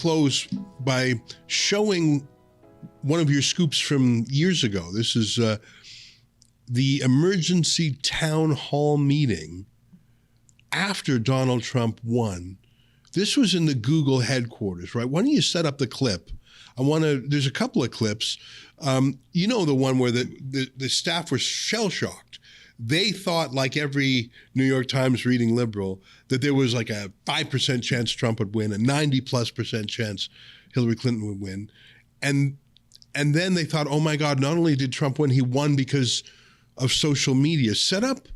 close by showing one of your scoops from years ago. This is the emergency town hall meeting after Donald Trump won. This was in the Google headquarters, right? Why don't you set up the clip? There's a couple of clips. You know, the one where the staff were shell-shocked. They thought, like every New York Times reading liberal, that there was like a 5% chance Trump would win, a 90+% chance Hillary Clinton would win. And then they thought, oh my God, not only did Trump win, he won because of social media. Set up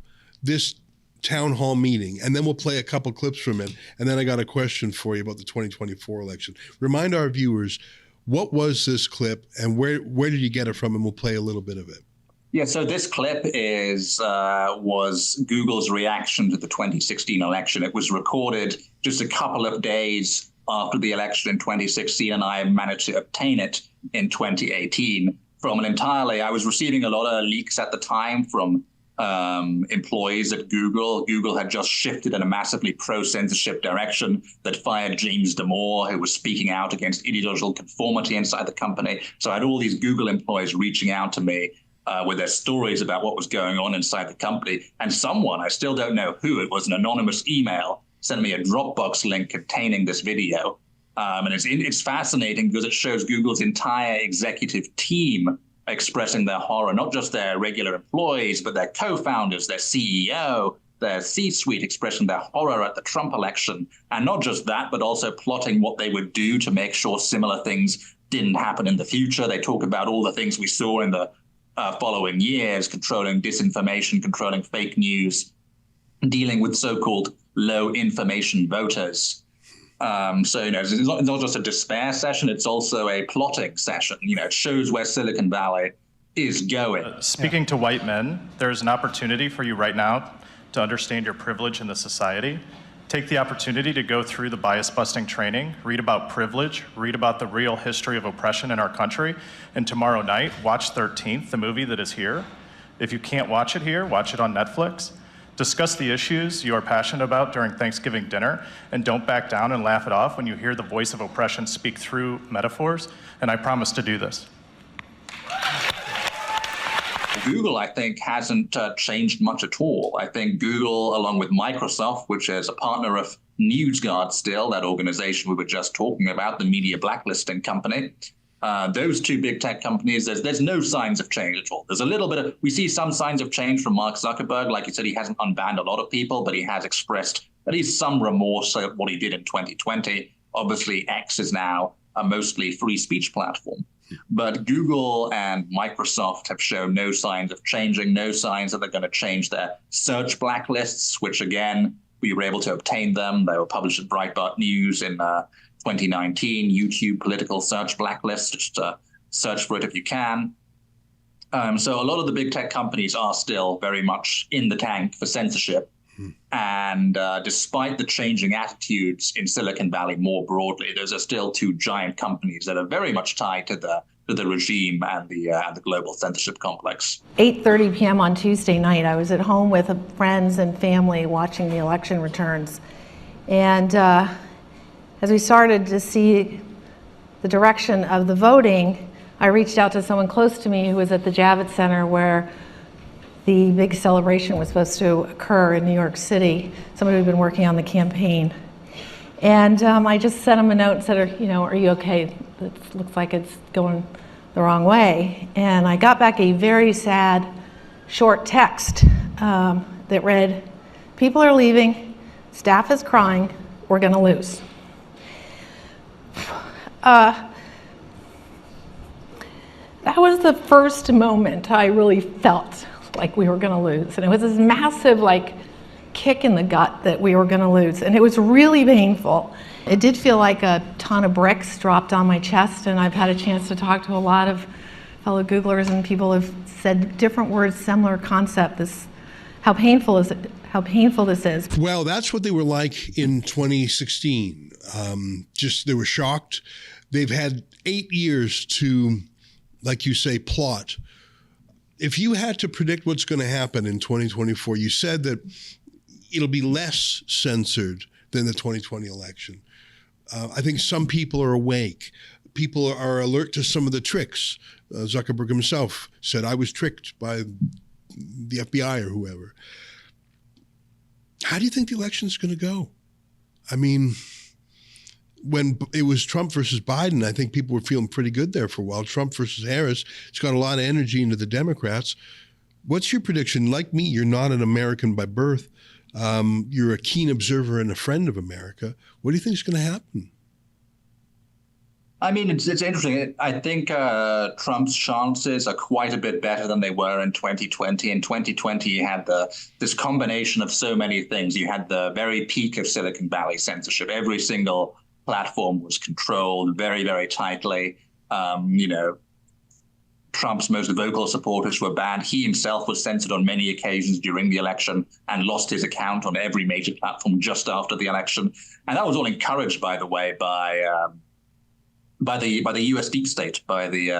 this town hall meeting, and then we'll play a couple clips from it. And then I got a question for you about the 2024 election. Remind our viewers, what was this clip and where did you get it from? And we'll play a little bit of it. Yeah, so this clip was Google's reaction to the 2016 election. It was recorded just a couple of days after the election in 2016, and I managed to obtain it in 2018 from I was receiving a lot of leaks at the time from employees at Google. Google had just shifted in a massively pro-censorship direction that fired James Damore, who was speaking out against ideological conformity inside the company. So I had all these Google employees reaching out to me with their stories about what was going on inside the company. And someone, I still don't know who, it was an anonymous email, sent me a Dropbox link containing this video. And it's fascinating because it shows Google's entire executive team expressing their horror, not just their regular employees, but their co-founders, their CEO, their C-suite expressing their horror at the Trump election. And not just that, but also plotting what they would do to make sure similar things didn't happen in the future. They talk about all the things we saw in the following years, controlling disinformation, controlling fake news, dealing with so-called low information voters. So, it's not just a despair session, it's also a plotting session. It shows where Silicon Valley is going. Speaking to white men, there's an opportunity for you right now to understand your privilege in the society. Take the opportunity to go through the bias-busting training, read about privilege, read about the real history of oppression in our country, and tomorrow night, watch 13th, the movie that is here. If you can't watch it here, watch it on Netflix. Discuss the issues you are passionate about during Thanksgiving dinner, and don't back down and laugh it off when you hear the voice of oppression speak through metaphors, and I promise to do this. Google, I think, hasn't changed much at all. I think Google, along with Microsoft, which is a partner of NewsGuard still, that organization we were just talking about, the media blacklisting company, those two big tech companies, there's no signs of change at all. There's a little bit we see some signs of change from Mark Zuckerberg. Like you said, he hasn't unbanned a lot of people, but he has expressed at least some remorse at what he did in 2020. Obviously, X is now a mostly free speech platform. But Google and Microsoft have shown no signs of changing, no signs that they're going to change their search blacklists, which, again, we were able to obtain them. They were published at Breitbart News in 2019, YouTube political search blacklist. Just search for it if you can. So a lot of the big tech companies are still very much in the tank for censorship. And despite the changing attitudes in Silicon Valley more broadly, those are still two giant companies that are very much tied to the regime and the global censorship complex. 8:30 p.m. on Tuesday night, I was at home with friends and family watching the election returns. And as we started to see the direction of the voting, I reached out to someone close to me who was at the Javits Center where the big celebration was supposed to occur in New York City, somebody who'd been working on the campaign. And I just sent him a note and said, are you okay? It looks like it's going the wrong way. And I got back a very sad, short text that read, people are leaving, staff is crying, we're gonna lose. That was the first moment I really felt like we were going to lose. And it was this massive kick in the gut that we were going to lose. And it was really painful. It did feel like a ton of bricks dropped on my chest, and I've had a chance to talk to a lot of fellow Googlers, and people have said different words, similar concept, how painful this is. Well, that's what they were like in 2016. They were shocked. They've had 8 years to, like you say, plot. If you had to predict what's going to happen in 2024, you said that it'll be less censored than the 2020 election. I think some people are awake. People are alert to some of the tricks. Zuckerberg himself said, I was tricked by the FBI or whoever. How do you think the election is going to go? I mean, when it was Trump versus Biden, I think people were feeling pretty good there for a while. Trump versus Harris, it's got a lot of energy into the Democrats. What's your prediction? Like me, you're not an American by birth. You're a keen observer and a friend of America. What do you think is going to happen? I mean, it's interesting. I think Trump's chances are quite a bit better than they were in 2020. In 2020, you had this combination of so many things. You had the very peak of Silicon Valley censorship. Every single platform was controlled very, very tightly. Trump's most vocal supporters were banned. He himself was censored on many occasions during the election and lost his account on every major platform just after the election. And that was all encouraged, by the way, by the U.S. deep state, by the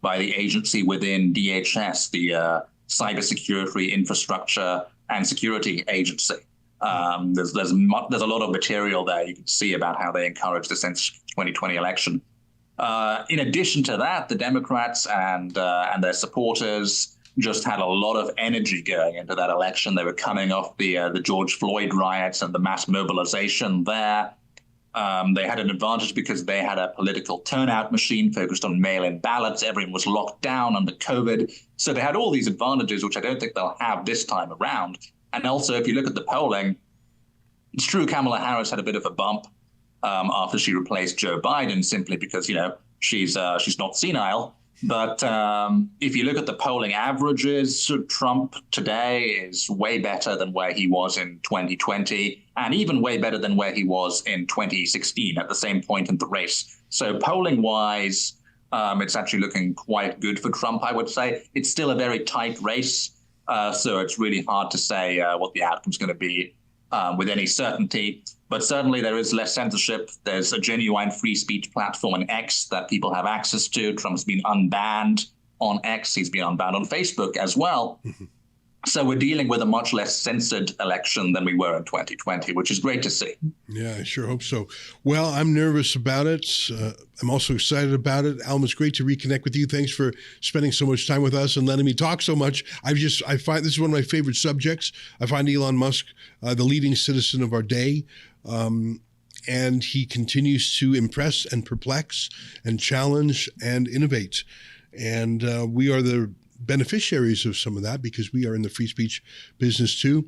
agency within DHS, the Cybersecurity Infrastructure and Security Agency. There's a lot of material there you can see about how they encouraged the 2020 election. In addition to that, the Democrats and their supporters just had a lot of energy going into that election. They were coming off the George Floyd riots and the mass mobilization there. They had an advantage because they had a political turnout machine focused on mail-in ballots. Everyone was locked down under COVID. So they had all these advantages, which I don't think they'll have this time around. And also, if you look at the polling, it's true Kamala Harris had a bit of a bump after she replaced Joe Biden, simply because, she's not senile. But if you look at the polling averages, Trump today is way better than where he was in 2020, and even way better than where he was in 2016 at the same point in the race. So polling-wise, it's actually looking quite good for Trump, I would say. It's still a very tight race, so it's really hard to say what the outcome's going to be with any certainty. But certainly there is less censorship. There's a genuine free speech platform on X that people have access to. Trump's been unbanned on X. He's been unbanned on Facebook as well. Mm-hmm. So we're dealing with a much less censored election than we were in 2020, which is great to see. Yeah, I sure hope so. Well, I'm nervous about it. I'm also excited about it. Alma, it's great to reconnect with you. Thanks for spending so much time with us and letting me talk so much. I find this is one of my favorite subjects. I find Elon Musk the leading citizen of our day. And he continues to impress and perplex and challenge and innovate. And we are the beneficiaries of some of that because we are in the free speech business too.